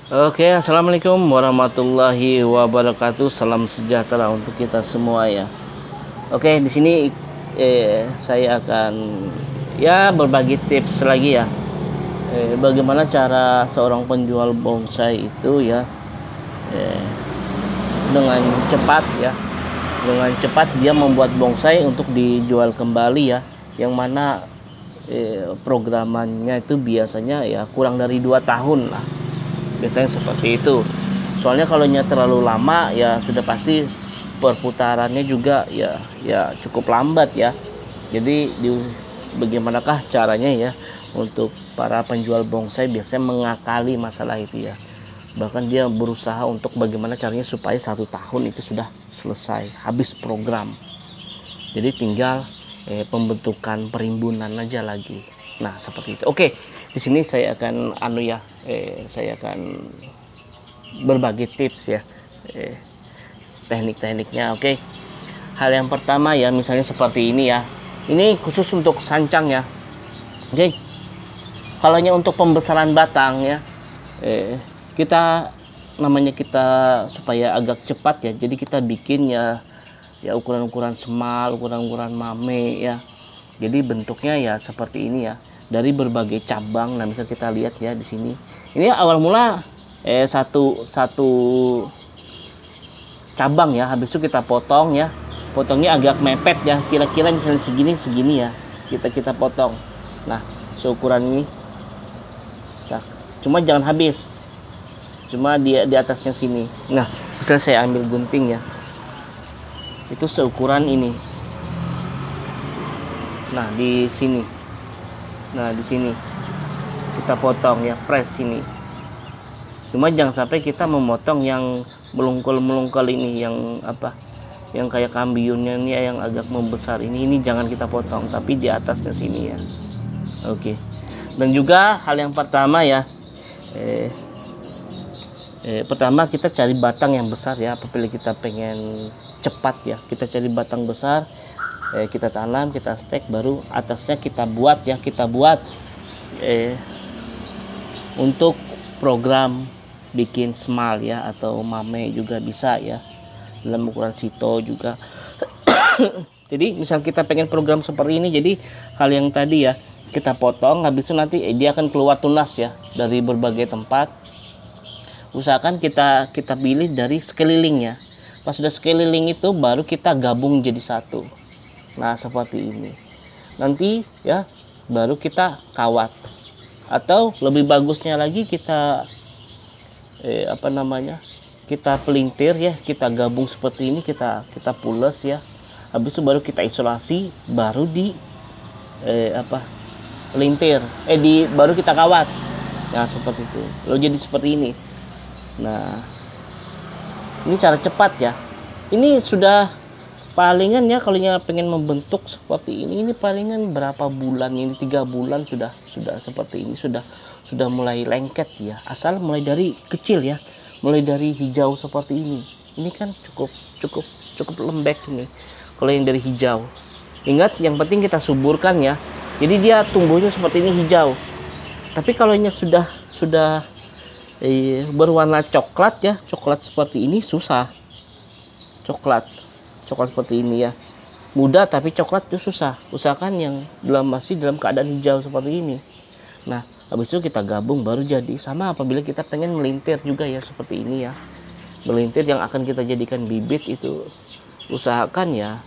Oke, assalamualaikum warahmatullahi wabarakatuh. Salam sejahtera untuk kita semua ya. Oke, di sini saya akan berbagi tips lagi ya. Bagaimana cara seorang penjual bonsai itu ya eh, dengan cepat ya, dengan cepat dia membuat bonsai untuk dijual kembali ya. Yang mana programannya itu biasanya ya kurang dari 2 tahun lah, biasanya seperti itu. Soalnya kalau terlalu lama ya sudah pasti perputarannya juga ya cukup lambat ya. Jadi bagaimanakah caranya ya untuk para penjual bonsai biasanya mengakali masalah itu ya. Bahkan dia berusaha untuk bagaimana caranya supaya 1 tahun itu sudah selesai, habis program. Jadi tinggal pembentukan perimbunan aja lagi. Nah seperti itu. Oke, di sini saya akan saya akan berbagi tips ya, teknik-tekniknya. Oke, hal yang pertama ya, misalnya seperti ini ya, ini khusus untuk sancang ya. Oke, kalau untuk pembesaran batang ya, kita supaya agak cepat ya, jadi kita bikin ya ukuran-ukuran semal, ukuran-ukuran mame ya. Jadi bentuknya ya seperti ini ya, dari berbagai cabang. Nah, bisa kita lihat ya di sini. Ini awal mula satu cabang ya, habis itu kita potong ya. Potongnya agak mepet ya, kira-kira misalnya segini ya. Kita potong. Nah, seukuran ini. Nah, cuma jangan habis. Cuma di atasnya sini. Nah, misalnya saya ambil gunting ya. Itu seukuran ini. Nah, di sini. Nah, di sini kita potong ya, press sini. Cuma jangan sampai kita memotong yang melungkul ini, yang yang kayak kambiunnya ini yang agak membesar ini jangan kita potong, tapi di atasnya sini ya. Oke. Dan juga hal yang pertama ya, pertama kita cari batang yang besar ya. Apabila kita pengen cepat ya, kita cari batang besar, kita tanam, kita stek, baru atasnya kita buat untuk program bikin semal ya, atau mame juga bisa ya, dalam ukuran sito juga. Jadi misal kita pengen program seperti ini, jadi hal yang tadi ya kita potong, habis itu nanti dia akan keluar tunas ya dari berbagai tempat. Usahakan kita pilih dari sekeliling ya. Pas sudah sekeliling itu baru kita gabung jadi satu. Nah seperti ini. Nanti ya baru kita kawat, atau lebih bagusnya lagi kita kita pelintir ya, kita gabung seperti ini, kita pules ya. Habis itu baru kita isolasi, baru di pelintir baru kita kawat. Nah seperti itu. Lalu jadi seperti ini. Nah ini cara cepat ya. Ini sudah palingan ya, kalau pengen membentuk seperti ini palingan berapa bulan ini, 3 bulan sudah seperti ini, sudah mulai lengket ya. Asal mulai dari kecil ya, mulai dari hijau seperti ini kan cukup lembek ini. Kalau yang dari hijau, ingat yang penting kita suburkan ya, jadi dia tumbuhnya seperti ini hijau. Tapi kalau ini sudah berwarna coklat ya, coklat seperti ini susah. Coklat seperti ini ya, muda tapi coklat itu susah. Usahakan yang masih dalam keadaan hijau seperti ini. Nah habis itu kita gabung baru jadi. Sama apabila kita pengen melintir juga ya, seperti ini ya, melintir yang akan kita jadikan bibit itu, usahakan ya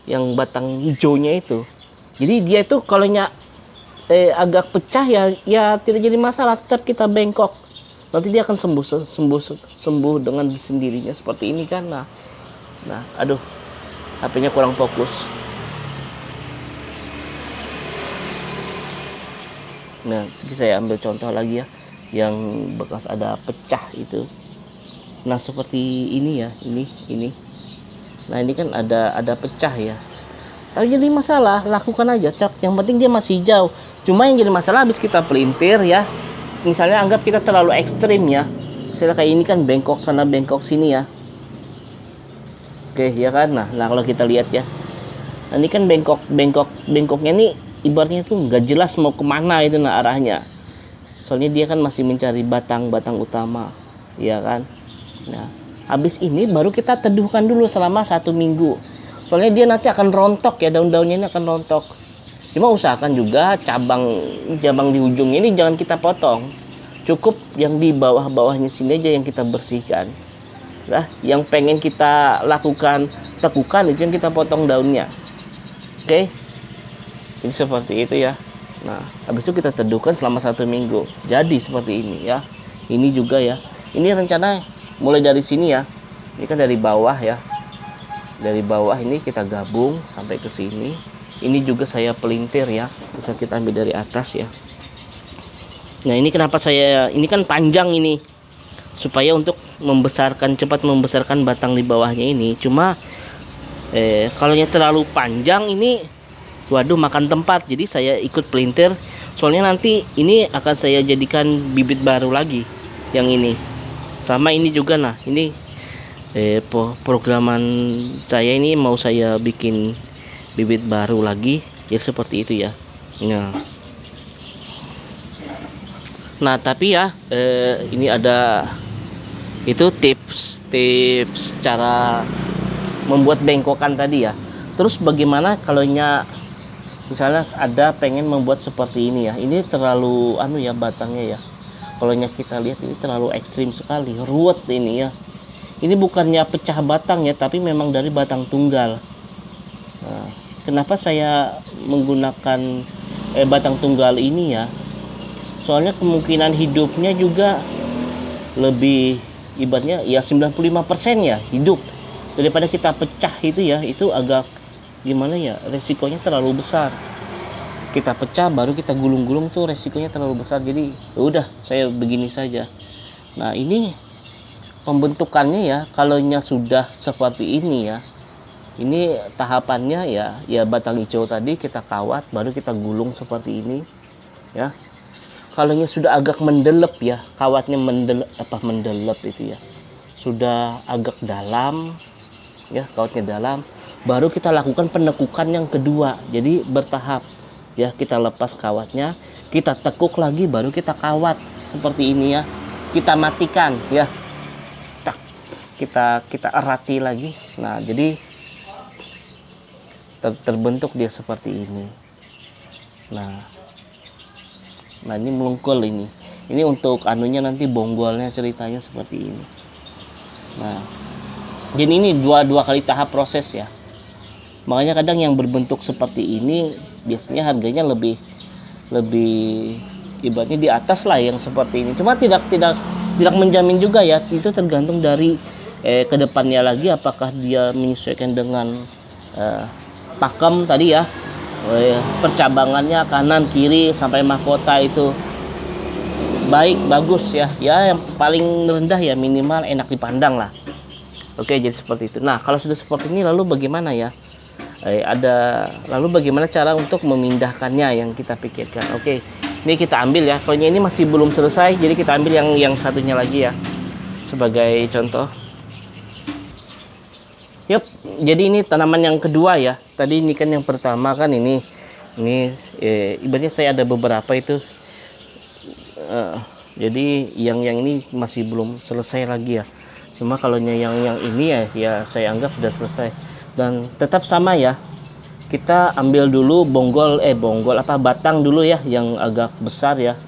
yang batang hijaunya itu. Jadi dia itu kalau agak pecah ya tidak jadi masalah, tetap kita bengkok, nanti dia akan sembuh dengan sendirinya seperti ini kan. Nah aduh, HP-nya kurang fokus. Nah saya ambil contoh lagi ya, yang bekas ada pecah itu. Nah seperti ini ya, ini. Nah ini kan ada pecah ya, tapi jadi masalah, lakukan aja cak, yang penting dia masih hijau. Cuma yang jadi masalah habis kita pelintir ya, misalnya anggap kita terlalu ekstrim ya, misalnya kayak ini kan bengkok sana bengkok sini ya. Oke ya kan. Nah kalau kita lihat ya, nah, ini kan bengkoknya nih, ibaratnya tuh nggak jelas mau kemana itu arahnya. soalnya dia kan masih mencari batang-batang utama, ya kan. Nah, habis ini baru kita teduhkan dulu selama 1 minggu, soalnya dia nanti akan rontok ya, daun-daunnya ini akan rontok. Cuma usahakan juga cabang di ujungnya ini jangan kita potong, cukup yang di bawah-bawahnya sini aja yang kita bersihkan. Nah, yang pengen kita lakukan tekukan itu yang kita potong daunnya. Oke, jadi seperti itu ya. Nah, habis itu kita teduhkan selama 1 minggu. Jadi seperti ini ya. Ini juga ya. Ini rencana mulai dari sini ya. Ini kan dari bawah ya. Dari bawah ini kita gabung sampai ke sini. Ini juga saya pelintir ya. Bisa kita ambil dari atas ya. Nah, ini kenapa ini kan panjang ini. Supaya untuk cepat membesarkan batang di bawahnya ini. Cuma kalau terlalu panjang ini, waduh, makan tempat. Jadi saya ikut pelintir, soalnya nanti ini akan saya jadikan bibit baru lagi yang ini. Sama ini juga. Nah, ini programan saya ini mau saya bikin bibit baru lagi ya, seperti itu ya. Nah tapi ya ini ada itu tips cara membuat bengkokan tadi ya. Terus bagaimana kalau misalnya ada pengen membuat seperti ini ya, ini terlalu batangnya ya, kalau kita lihat ini terlalu ekstrim sekali, ruwet ini ya. Ini bukannya pecah batang ya, tapi memang dari batang tunggal. Nah, kenapa saya menggunakan batang tunggal ini ya, soalnya kemungkinan hidupnya juga lebih, ibaratnya ya 95% ya hidup, daripada kita pecah itu ya. Itu agak gimana ya, resikonya terlalu besar. Kita pecah baru kita gulung-gulung tuh resikonya terlalu besar. Jadi udah saya begini saja. Nah, ini pembentukannya ya, kalau sudah seperti ini ya, ini tahapannya ya batang hijau tadi kita kawat, baru kita gulung seperti ini ya. Kalau sudah agak mendelep ya, kawatnya mendelep itu ya, sudah agak dalam ya, kawatnya dalam, baru kita lakukan penekukan yang kedua. Jadi bertahap ya, kita lepas kawatnya, kita tekuk lagi, baru kita kawat seperti ini ya. Kita matikan ya, kita erati lagi. Nah, jadi terbentuk dia seperti ini. Nah ini melungkul ini. Ini untuk anunya nanti bonggolnya, ceritanya seperti ini. Nah, jadi ini dua kali tahap proses ya. Makanya kadang yang berbentuk seperti ini biasanya harganya lebih ibaratnya di atas lah yang seperti ini. Cuma tidak menjamin juga ya. Itu tergantung dari kedepannya lagi, apakah dia menyesuaikan dengan pakem tadi ya. Percabangannya kanan kiri sampai mahkota itu bagus ya. Ya yang paling rendah ya minimal enak dipandang lah. Oke, jadi seperti itu. Nah, kalau sudah seperti ini lalu bagaimana ya? Lalu bagaimana cara untuk memindahkannya yang kita pikirkan. Oke, ini kita ambil ya. Kalau ini masih belum selesai, jadi kita ambil yang satunya lagi ya sebagai contoh. Yup, jadi ini tanaman yang kedua ya. Tadi ini kan yang pertama kan ini ibaratnya saya ada beberapa itu. Jadi yang ini masih belum selesai lagi ya. Cuma kalau yang ini ya saya anggap sudah selesai. Dan tetap sama ya. Kita ambil dulu batang dulu ya, yang agak besar ya.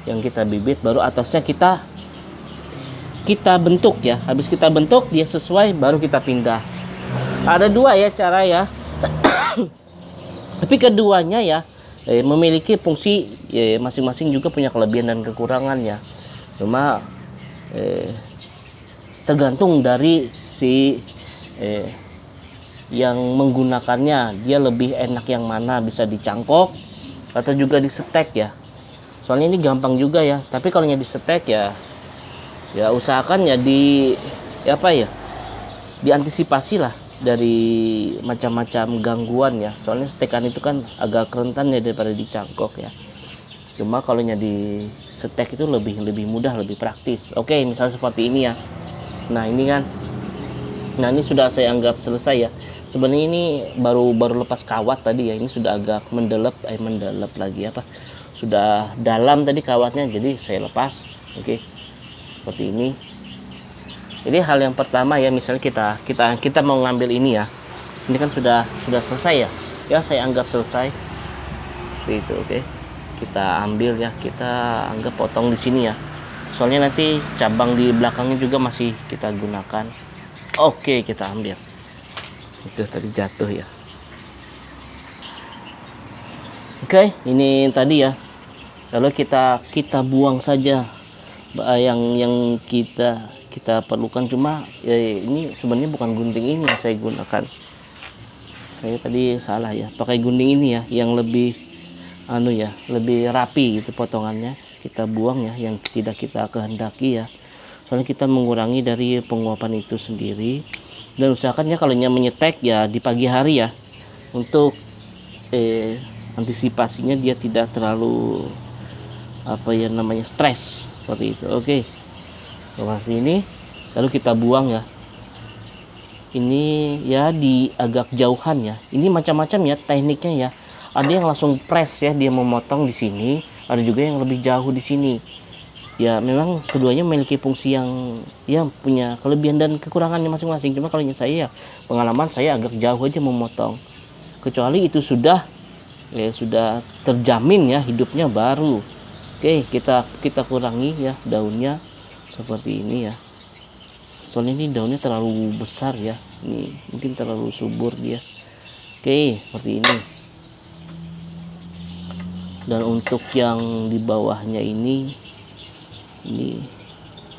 Yang kita bibit, baru atasnya kita bentuk ya. Habis kita bentuk dia sesuai, baru kita pindah. Ada dua ya cara ya. Tapi keduanya ya memiliki fungsi masing-masing, juga punya kelebihan dan kekurangan ya. Cuma tergantung dari si yang menggunakannya, dia lebih enak yang mana, bisa dicangkok atau juga disetek ya. Soalnya ini gampang juga ya. Tapi kalau disetek ya usahakan ya diantisipasi lah dari macam-macam gangguan ya. Soalnya setekan itu kan agak rentan ya daripada dicangkok ya. Cuma kalau di setek itu lebih mudah, lebih praktis. Oke, misalnya seperti ini ya. Nah ini kan, ini sudah saya anggap selesai ya. Sebenarnya ini baru lepas kawat tadi ya. Ini sudah agak mendelep lagi sudah dalam tadi kawatnya, jadi saya lepas. Oke, seperti ini. Jadi hal yang pertama ya, misalnya kita mau ngambil ini ya, ini kan sudah selesai ya, saya anggap selesai seperti itu. Oke, kita ambil ya, kita anggap potong di sini ya, soalnya nanti cabang di belakangnya juga masih kita gunakan. Oke, kita ambil. Itu tadi jatuh ya. Oke, ini tadi ya. Lalu kita buang saja yang kita perlukan. Cuma ya, ini sebenarnya bukan gunting ini yang saya gunakan. Saya tadi salah ya, pakai gunting ini ya, yang lebih lebih rapi gitu potongannya. Kita buang ya yang tidak kita kehendaki ya. Soalnya kita mengurangi dari penguapan itu sendiri. Dan usahakan ya kalau menyetek ya di pagi hari ya, untuk antisipasinya dia tidak terlalu stres seperti itu. Oke, seperti ini. Lalu kita buang ya, ini ya di agak jauhan ya. Ini macam-macam ya tekniknya ya, ada yang langsung press ya, dia memotong di sini, ada juga yang lebih jauh di sini ya. Memang keduanya memiliki fungsi yang ya punya kelebihan dan kekurangannya masing-masing. Cuma kalau saya ya, pengalaman saya agak jauh aja memotong, kecuali itu sudah terjamin ya hidupnya baru. Oke, kita kurangi ya daunnya seperti ini ya, soalnya ini daunnya terlalu besar ya, ini mungkin terlalu subur dia. Oke, seperti ini. Dan untuk yang di bawahnya ini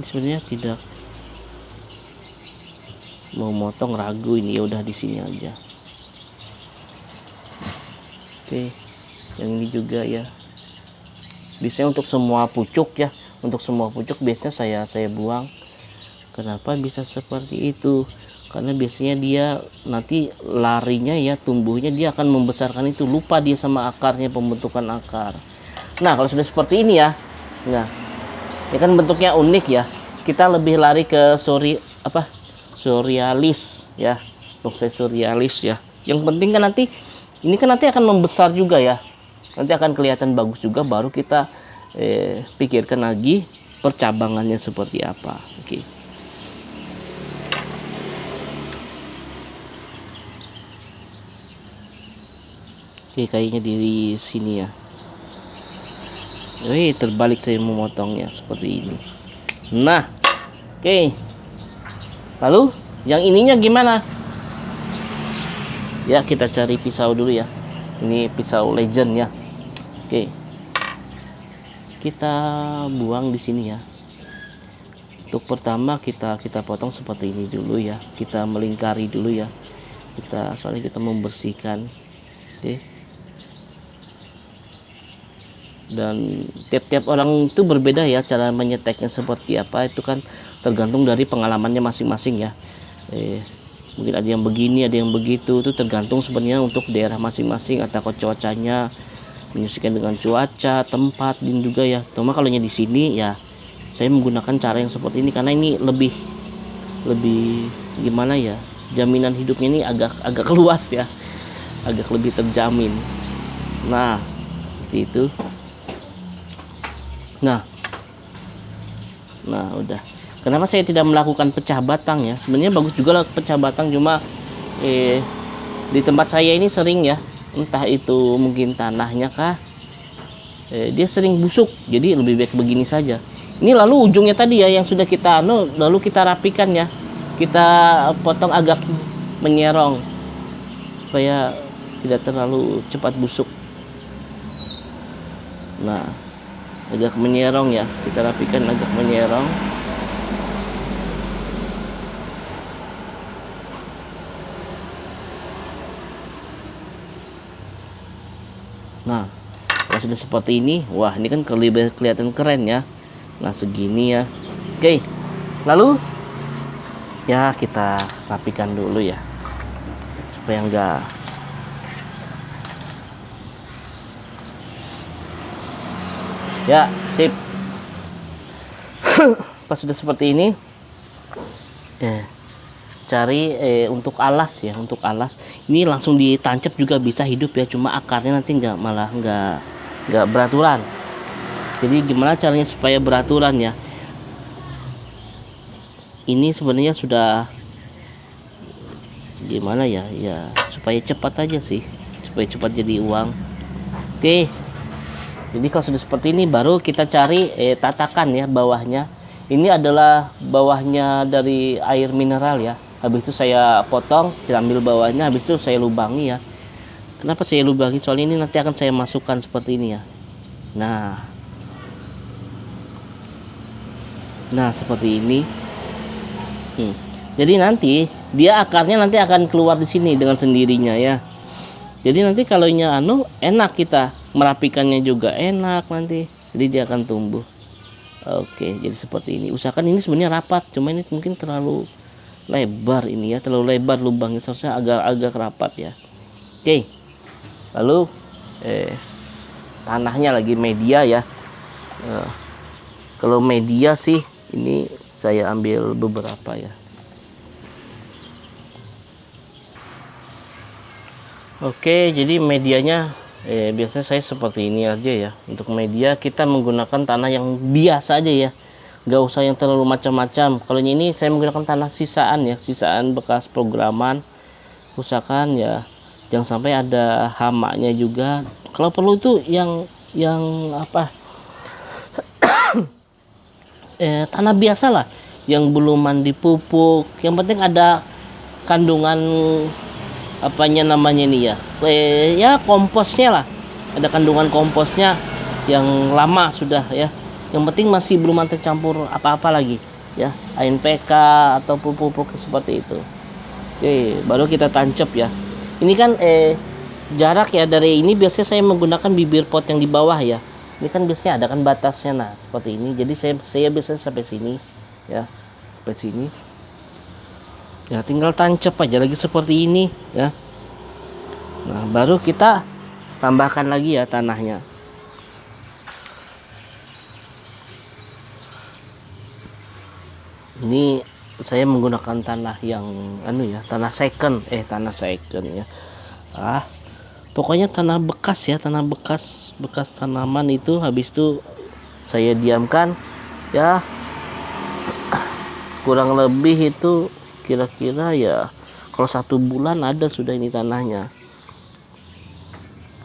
sebenarnya tidak mau motong, ragu ini, ya udah di sini aja. Oke, yang ini juga ya, biasanya untuk semua pucuk ya, untuk semua pucuk biasanya saya buang. Kenapa bisa seperti itu? Karena biasanya dia nanti larinya ya, tumbuhnya dia akan membesarkan itu, lupa dia sama akarnya, pembentukan akar. Nah kalau sudah seperti ini ya, nah ya kan bentuknya unik ya, kita lebih lari ke Surrealis ya, bonsai Surrealis ya. Yang penting kan nanti ini kan nanti akan membesar juga ya, nanti akan kelihatan bagus juga, baru kita pikirkan lagi percabangannya seperti apa. Oke. Oke, kayaknya di sini ya. Terbalik saya memotongnya seperti ini. Nah, oke. Lalu yang ininya gimana? Ya, kita cari pisau dulu ya. Ini pisau legend ya. Oke. Kita buang di sini ya. Untuk pertama kita potong seperti ini dulu ya. Kita melingkari dulu ya. Soalnya kita membersihkan. Oke. Dan tiap-tiap orang itu berbeda ya, cara menyeteknya seperti apa itu kan tergantung dari pengalamannya masing-masing ya. Mungkin ada yang begini, ada yang begitu, itu tergantung sebenarnya untuk daerah masing-masing atau cuacanya, menyesuaikan dengan cuaca, tempat, dan juga ya. Cuma kalau di sini ya saya menggunakan cara yang seperti ini karena ini lebih gimana ya, jaminan hidupnya ini agak luas ya, agak lebih terjamin. Nah seperti itu. Nah udah. Kenapa saya tidak melakukan pecah batang ya? Sebenarnya bagus juga lah pecah batang, cuma di tempat saya ini sering ya, entah itu mungkin tanahnya kah, dia sering busuk, jadi lebih baik begini saja. Ini lalu ujungnya tadi ya yang sudah kita lalu kita rapikan ya, kita potong agak menyerong supaya tidak terlalu cepat busuk. Nah agak menyerong ya, kita rapikan agak menyerong. Nah kalau sudah seperti ini, wah ini kan kelihatan keren ya. Nah segini ya. Oke, lalu ya kita rapikan dulu ya, supaya enggak ya, sip. Pas sudah seperti ini, cari untuk alas ya, untuk alas ini langsung ditancap juga bisa hidup ya, cuma akarnya nanti malah nggak nggak beraturan. Jadi gimana caranya supaya beraturan ya? Ini sebenarnya sudah gimana ya, ya supaya cepat aja sih, supaya cepat jadi uang. Oke, jadi kalau sudah seperti ini baru kita cari tatakan ya bawahnya. Ini adalah bawahnya dari air mineral ya. Habis itu saya potong, kita ambil bawahnya, habis itu saya lubangi ya. Kenapa saya lubangi? Soalnya ini nanti akan saya masukkan seperti ini ya. Nah seperti ini. Jadi nanti dia akarnya nanti akan keluar di sini dengan sendirinya ya. Jadi nanti kalau enak, kita merapikannya juga enak nanti. Jadi dia akan tumbuh. Oke, jadi seperti ini. Usahakan ini sebenarnya rapat, cuma ini mungkin terlalu lebar ini ya, terlalu lebar lubangnya, seharusnya agak rapat ya. Oke. Lalu tanahnya lagi media ya. Kalau media sih ini saya ambil beberapa ya. Oke, jadi medianya biasanya saya seperti ini aja ya. Untuk media kita menggunakan tanah yang biasa aja ya, nggak usah yang terlalu macam-macam. Kalau ini saya menggunakan tanah sisaan ya, sisaan bekas programan. Usahakan ya jangan sampai ada hamanya juga. Kalau perlu itu yang apa, tanah biasa lah, yang belum mandi pupuk. Yang penting ada kandungan apanya namanya ini ya, ya komposnya lah, ada kandungan komposnya yang lama sudah ya. Yang penting masih belum tercampur apa-apa lagi ya, NPK atau pupuk-pupuk seperti itu. Oke, baru kita tancap ya. Ini kan jarak ya dari ini, biasanya saya menggunakan bibir pot yang di bawah ya. Ini kan biasanya ada kan batasnya, nah seperti ini. Jadi saya biasanya sampai sini ya, sampai sini. Ya tinggal tancap aja lagi seperti ini ya. Nah baru kita tambahkan lagi ya tanahnya. Ini saya menggunakan tanah yang tanah second ya. Pokoknya tanah bekas ya, tanah bekas tanaman itu. Habis itu saya diamkan ya, kurang lebih itu kira-kira ya, kalau 1 bulan ada sudah ini tanahnya.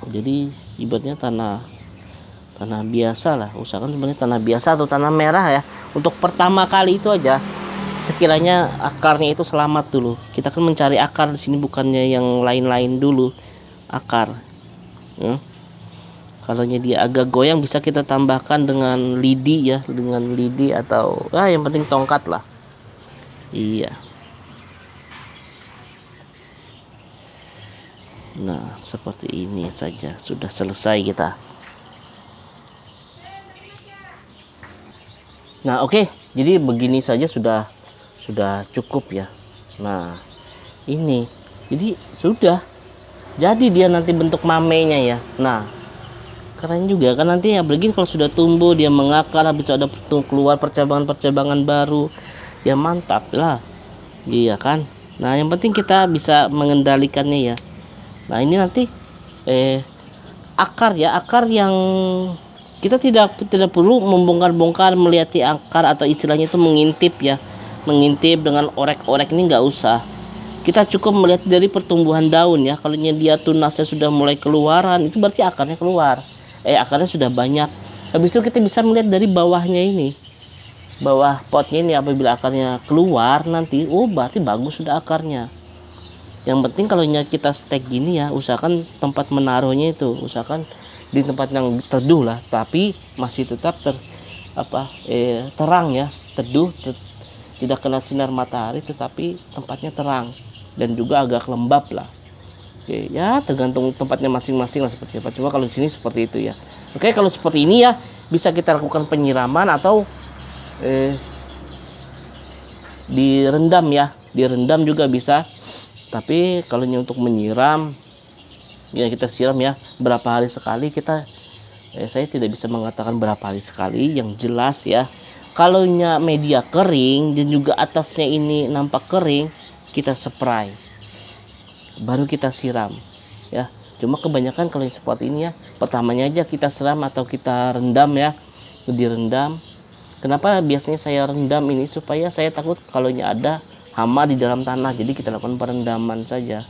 Jadi ibaratnya tanah biasa lah. Usahakan sebenarnya tanah biasa atau tanah merah ya. Untuk pertama kali itu aja, sekiranya akarnya itu selamat dulu. Kita kan mencari akar di sini, bukannya yang lain-lain dulu. Akar. Kalau dia agak goyang bisa kita tambahkan dengan lidi ya, dengan lidi atau yang penting tongkat lah. Iya. Nah seperti ini saja sudah selesai kita. Nah oke, jadi begini saja sudah cukup ya. Nah ini jadi sudah jadi dia nanti bentuk mamenya ya. Nah keren juga kan nanti ya, begini kalau sudah tumbuh dia mengakar, habis ada keluar percabangan baru ya, mantap lah. Iya kan. Nah yang penting kita bisa mengendalikannya ya. Nah ini nanti akar ya, akar yang kita tidak perlu membongkar-bongkar melihati akar, atau istilahnya itu mengintip ya, mengintip dengan orek-orek, ini nggak usah. Kita cukup melihat dari pertumbuhan daun ya. Kalau dia tunasnya sudah mulai keluaran, itu berarti akarnya keluar, akarnya sudah banyak. Habis itu kita bisa melihat dari bawahnya ini, bawah potnya ini, apabila akarnya keluar nanti berarti bagus sudah akarnya. Yang penting kalau kita stek gini ya, usahakan tempat menaruhnya itu usahakan di tempat yang teduh lah, tapi masih tetap terang ya, teduh, tidak kena sinar matahari, tetapi tempatnya terang dan juga agak lembab lah. Oke ya, tergantung tempatnya masing-masing lah seperti apa. Cuma kalau di sini seperti itu ya. Oke, kalau seperti ini ya bisa kita lakukan penyiraman atau direndam ya, direndam juga bisa. Tapi kalau untuk menyiram ya, kita siram ya berapa hari sekali kita, saya tidak bisa mengatakan berapa hari sekali. Yang jelas ya, kalau media kering dan juga atasnya ini nampak kering, kita spray baru kita siram ya. Cuma kebanyakan kalau yang seperti ini ya, pertamanya aja kita seram atau kita rendam ya, direndam. Kenapa biasanya saya rendam ini? Supaya saya takut kalau ada hama di dalam tanah, jadi kita lakukan perendaman saja.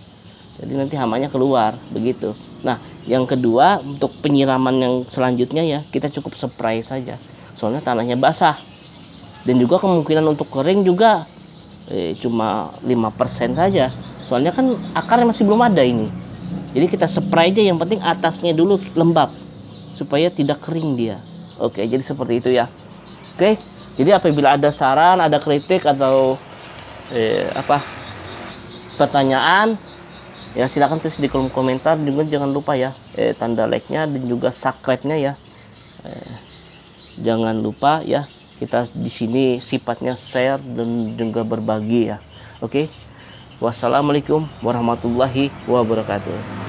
Jadi nanti hamanya keluar, begitu. Nah, yang kedua untuk penyiraman yang selanjutnya ya, kita cukup spray saja. Soalnya tanahnya basah. Dan juga kemungkinan untuk kering juga cuma 5% saja. Soalnya kan akarnya masih belum ada ini. Jadi kita spray aja, yang penting atasnya dulu lembab supaya tidak kering dia. Oke, jadi seperti itu ya. Oke, jadi apabila ada saran, ada kritik atau pertanyaan, ya silakan tulis di kolom komentar. Juga jangan lupa ya tanda like-nya dan juga subscribe-nya ya. Jangan lupa ya, kita di sini sifatnya share dan juga berbagi ya. Oke. Wassalamualaikum warahmatullahi wabarakatuh.